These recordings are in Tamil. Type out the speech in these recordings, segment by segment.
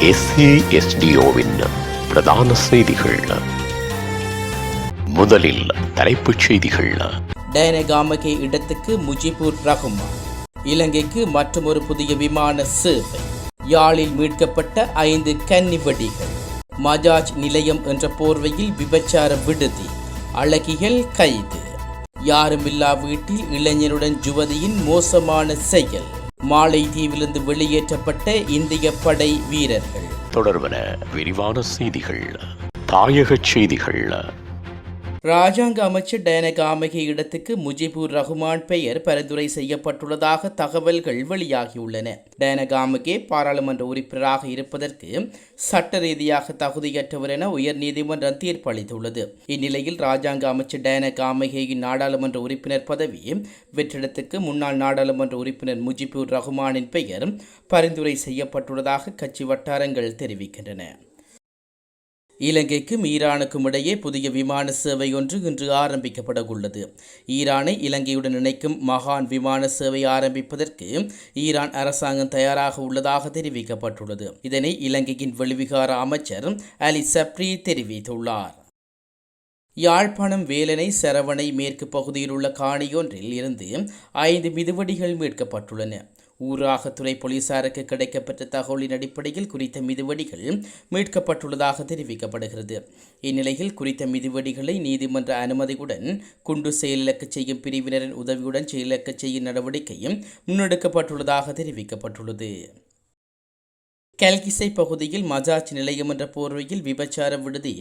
SASDOவின் பிரதான செய்திகள். முதலில் தலைப்புச் செய்திகள். டயனகாமகே இடத்துக்கு முஜிபுர் ரஹ்மான். இலங்கைக்கு மற்றொரு புதிய விமான சேவை. யாழில் மீட்கப்பட்ட 5 கன்னி வெடிகள். மஜாஜ் நிலையம் என்ற போர்வையில் விபச்சார விடுதி. அழகிகள் கைது. யாருமில்லா வீட்டில் இளைஞருடன் யுவதியின் மோசமான செயல். மாலைதீவிலிருந்து வெளியேற்றப்பட்ட இந்திய படை வீரர்கள். தொடர்வன விரிவான செய்திகள். தாயகச் செய்திகள். ராஜாங்க அமைச்சர் டயனகாமகே இடத்துக்கு முஜிபுர் ரஹ்மான் பெயர் பரிந்துரை செய்யப்பட்டுள்ளதாக தகவல்கள் வெளியாகியுள்ளன. டயனகாமகே பாராளுமன்ற உறுப்பினராக இருப்பதற்கு சட்ட ரீதியாக தகுதியற்றவர் என உயர்நீதிமன்றம் தீர்ப்பளித்துள்ளது. இந்நிலையில் ராஜாங்க அமைச்சர் டயனகாமகேயின் நாடாளுமன்ற உறுப்பினர் பதவி வெற்றிடத்துக்கு முன்னாள் நாடாளுமன்ற உறுப்பினர் முஜிபுர் ரஹ்மானின் பெயர் பரிந்துரை செய்யப்பட்டுள்ளதாக கட்சி வட்டாரங்கள் தெரிவிக்கின்றன. இலங்கைக்கும் ஈரானுக்கும் இடையே புதிய விமான சேவை ஒன்று இன்று ஆரம்பிக்கப்பட உள்ளது. ஈரானை இலங்கையுடன் இணைக்கும் மகான் விமான சேவை ஆரம்பிப்பதற்கு ஈரான் அரசாங்கம் தயாராக உள்ளதாக தெரிவிக்கப்பட்டுள்ளது. இதனை இலங்கையின் வெளிவிகார அமைச்சர் அலி சப்ரி தெரிவித்துள்ளார். யாழ்ப்பாணம் வேலனை சரவணை மேற்கு பகுதியில் உள்ள காணியொன்றில் இருந்து 5 மிதிவெடிகள் மீட்கப்பட்டுள்ளன. ஊராகத்துறை போலீசாருக்கு கிடைக்கப்பட்ட தகவலின் அடிப்படையில் குறித்த மிதிவெடிகள் மீட்கப்பட்டுள்ளதாக தெரிவிக்கப்படுகிறது. இந்நிலையில் குறித்த மிதிவெடிகளை நீதிமன்ற அனுமதியுடன் குண்டு செயலிழக்க செய்யும் பிரிவினரின் உதவியுடன் செயலிழக்க செய்யும் நடவடிக்கையும் முன்னெடுக்கப்பட்டுள்ளதாக தெரிவிக்கப்பட்டுள்ளது. கல்கிசை பகுதியில் மஜாஜ் நிலையம் என்ற போர்வையில் விபச்சார விடுதி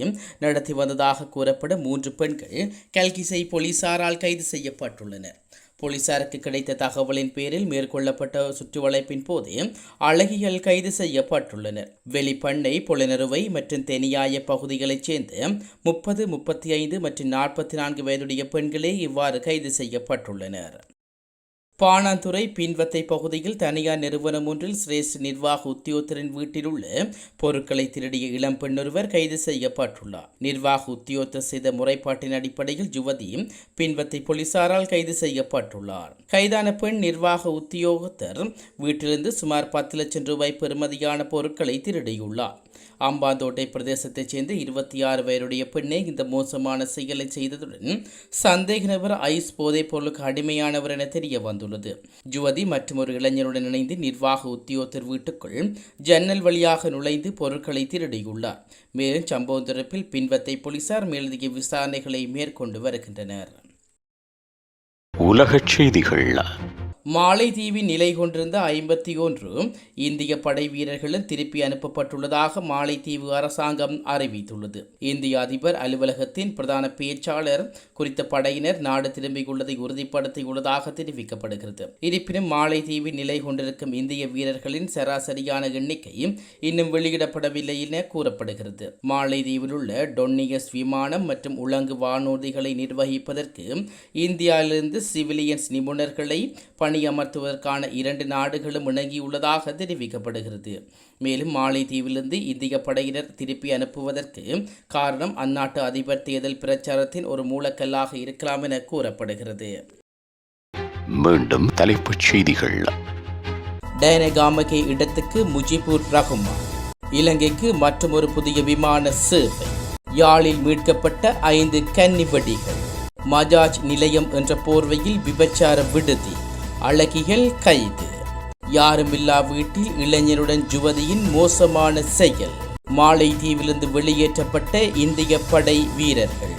நடத்தி வந்ததாக கூறப்படும் 3 பெண்கள் கல்கிசை போலீசாரால் கைது செய்யப்பட்டுள்ளனர். போலீசாருக்கு கிடைத்த தகவலின் பேரில் மேற்கொள்ளப்பட்ட சுற்றுவளைப்பின் போது அழகிகள் கைது செய்யப்பட்டுள்ளனர். வெளிப்பண்ணை, பொலனறுவை மற்றும் தெனியாய பகுதிகளைச் சேர்ந்த 30, 35 மற்றும் 44 வயதுடைய பெண்களே இவ்வாறு கைது செய்யப்பட்டுள்ளனர். பாணாந்துறை பின்வத்தை பகுதியில் தனியார் நிறுவனம் ஒன்றில் சிரேஷ்ட நிர்வாக உத்தியோகத்தரின் வீட்டில் உள்ள பொருட்களை திருடிய இளம் பெண்ணொருவர் கைது செய்யப்பட்டுள்ளார். நிர்வாக உத்தியோகத்தர் செய்த முறைப்பாட்டின் அடிப்படையில் யுவதி பின்வத்தை போலீசாரால் கைது செய்யப்பட்டுள்ளார். கைதான பெண் நிர்வாக உத்தியோகத்தர் வீட்டிலிருந்து சுமார் 10 லட்சம் ரூபாய் பெறுமதியான பொருட்களை திருடியுள்ளார். அம்பாந்தோட்டை பிரதேசத்தைச் சேர்ந்த 26 வயதுடைய பெண்ணே இந்த மோசமான செயலை செய்ததுடன் சந்தேக நபர் ஐஸ் போதைப் பொருளுக்கு அடிமையானவர் என தெரிய வந்துள்ளது. யுவதி மற்றும் ஒரு இளைஞருடன் இணைந்து நிர்வாக உத்தியோகத்தர் வீட்டுக்குள் ஜன்னல் வழியாக நுழைந்து பொருட்களை திருடியுள்ளார். மேலும் சம்பவம் தொடர்பில் பின்வத்தை போலீசார் மேலதிக விசாரணைகளை மேற்கொண்டு வருகின்றனர். உலகச் செய்திகள். மாலைதீவில் நிலை கொண்டிருந்த 51 இந்திய படை வீரர்களும் திருப்பி அனுப்பப்பட்டுள்ளதாக மாலைதீவு அரசாங்கம் அறிவித்துள்ளது. இந்திய அதிபர் அலுவலகத்தின் பிரதான பேச்சாளர் குறித்த படையினர் நாடு திரும்பியுள்ளதை உறுதிப்படுத்தியுள்ளதாக தெரிவிக்கப்படுகிறது. இருப்பினும் மாலைதீவில் நிலை கொண்டிருக்கும் இந்திய வீரர்களின் சராசரியான எண்ணிக்கை இன்னும் வெளியிடப்படவில்லை என கூறப்படுகிறது. மாலைதீவில் உள்ள டொன்னியஸ் விமானம் மற்றும் உலங்கு வானூர்திகளை நிர்வகிப்பதற்கு இந்தியாவிலிருந்து சிவிலியன்ஸ் நிபுணர்களை பணியமர்த்துவதற்கான 2 நாடுகளும் இணங்கியுள்ளதாக தெரிவிக்கப்படுகிறது. மேலும் மாலைதீவிலிருந்து இந்திய படையினர் திருப்பி அனுப்புவதற்கு காரணம் அந்நாட்டு அதிபர் தேர்தல் பிரச்சாரத்தின் ஒரு மூலக்கல்லாக இருக்கலாம் என கூறப்படுகிறது. மீண்டும் தலைப்புச் செய்திகள். டயனகாமகே இடத்துக்கு முஜிபுர் ரஹ்மான். இலங்கைக்கு மற்றொரு புதிய விமான சேவை. யாழில் மீட்கப்பட்ட 5 கன்னி வெடிகள். மஜாஜ் நிலையம் என்ற போர்வையில் விபச்சார விடுதி. அழகிகள் கைது. யாருமில்லா வீட்டில் இளைஞருடன் யுவதியின் மோசமான செயல். மாலைதீவிலிருந்து வெளியேற்றப்பட்ட இந்திய படை வீரர்கள்.